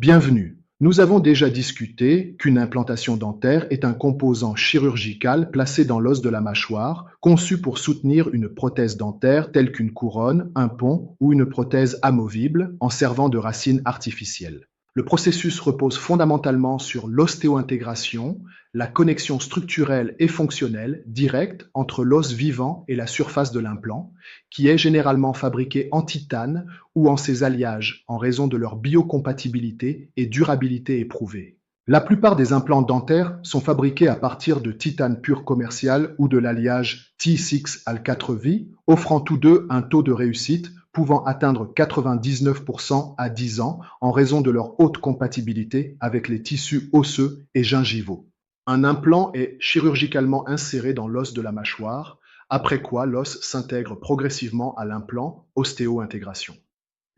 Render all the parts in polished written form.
Bienvenue. Nous avons déjà discuté qu'une implantation dentaire est un composant chirurgical placé dans l'os de la mâchoire, conçu pour soutenir une prothèse dentaire telle qu'une couronne, un pont ou une prothèse amovible en servant de racine artificielle. Le processus repose fondamentalement sur l'ostéo-intégration, la connexion structurelle et fonctionnelle directe entre l'os vivant et la surface de l'implant, qui est généralement fabriqué en titane ou en ses alliages en raison de leur biocompatibilité et durabilité éprouvée. La plupart des implants dentaires sont fabriqués à partir de titane pur commercial ou de l'alliage T6Al4V, offrant tous deux un taux de réussite pouvant atteindre 99% à 10 ans en raison de leur haute compatibilité avec les tissus osseux et gingivaux. Un implant est chirurgicalement inséré dans l'os de la mâchoire, après quoi l'os s'intègre progressivement à l'implant, ostéo-intégration.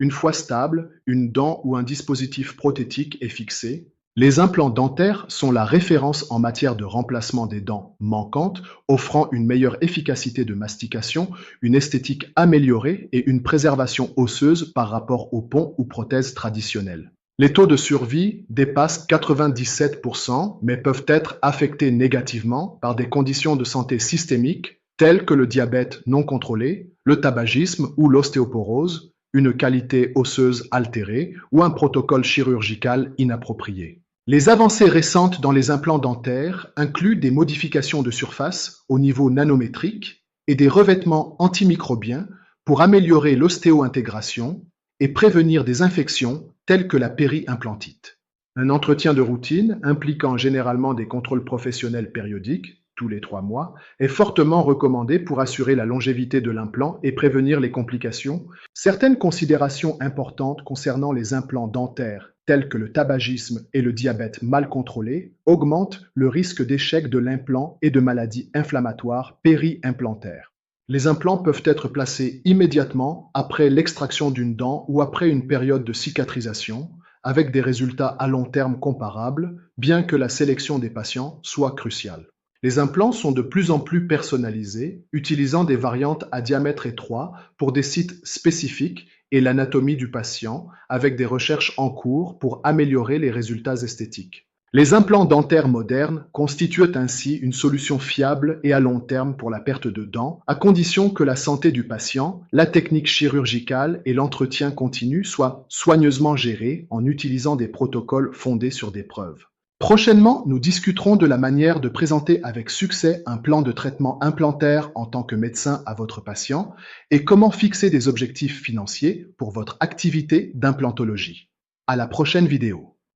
Une fois stable, une dent ou un dispositif prothétique est fixé. Les implants dentaires sont la référence en matière de remplacement des dents manquantes, offrant une meilleure efficacité de mastication, une esthétique améliorée et une préservation osseuse par rapport aux ponts ou prothèses traditionnelles. Les taux de survie dépassent 97%, mais peuvent être affectés négativement par des conditions de santé systémiques telles que le diabète non contrôlé, le tabagisme ou l'ostéoporose, une qualité osseuse altérée ou un protocole chirurgical inapproprié. Les avancées récentes dans les implants dentaires incluent des modifications de surface au niveau nanométrique et des revêtements antimicrobiens pour améliorer l'ostéo-intégration et prévenir des infections telles que la péri-implantite. Un entretien de routine, impliquant généralement des contrôles professionnels périodiques, tous les 3 mois, est fortement recommandé pour assurer la longévité de l'implant et prévenir les complications. Certaines considérations importantes concernant les implants dentaires, tels que le tabagisme et le diabète mal contrôlé, augmentent le risque d'échec de l'implant et de maladies inflammatoires péri-implantaires. Les implants peuvent être placés immédiatement après l'extraction d'une dent ou après une période de cicatrisation, avec des résultats à long terme comparables, bien que la sélection des patients soit cruciale. Les implants sont de plus en plus personnalisés, utilisant des variantes à diamètre étroit pour des sites spécifiques et l'anatomie du patient, avec des recherches en cours pour améliorer les résultats esthétiques. Les implants dentaires modernes constituent ainsi une solution fiable et à long terme pour la perte de dents, à condition que la santé du patient, la technique chirurgicale et l'entretien continu soient soigneusement gérés en utilisant des protocoles fondés sur des preuves. Prochainement, nous discuterons de la manière de présenter avec succès un plan de traitement implantaire en tant que médecin à votre patient et comment fixer des objectifs financiers pour votre activité d'implantologie. À la prochaine vidéo.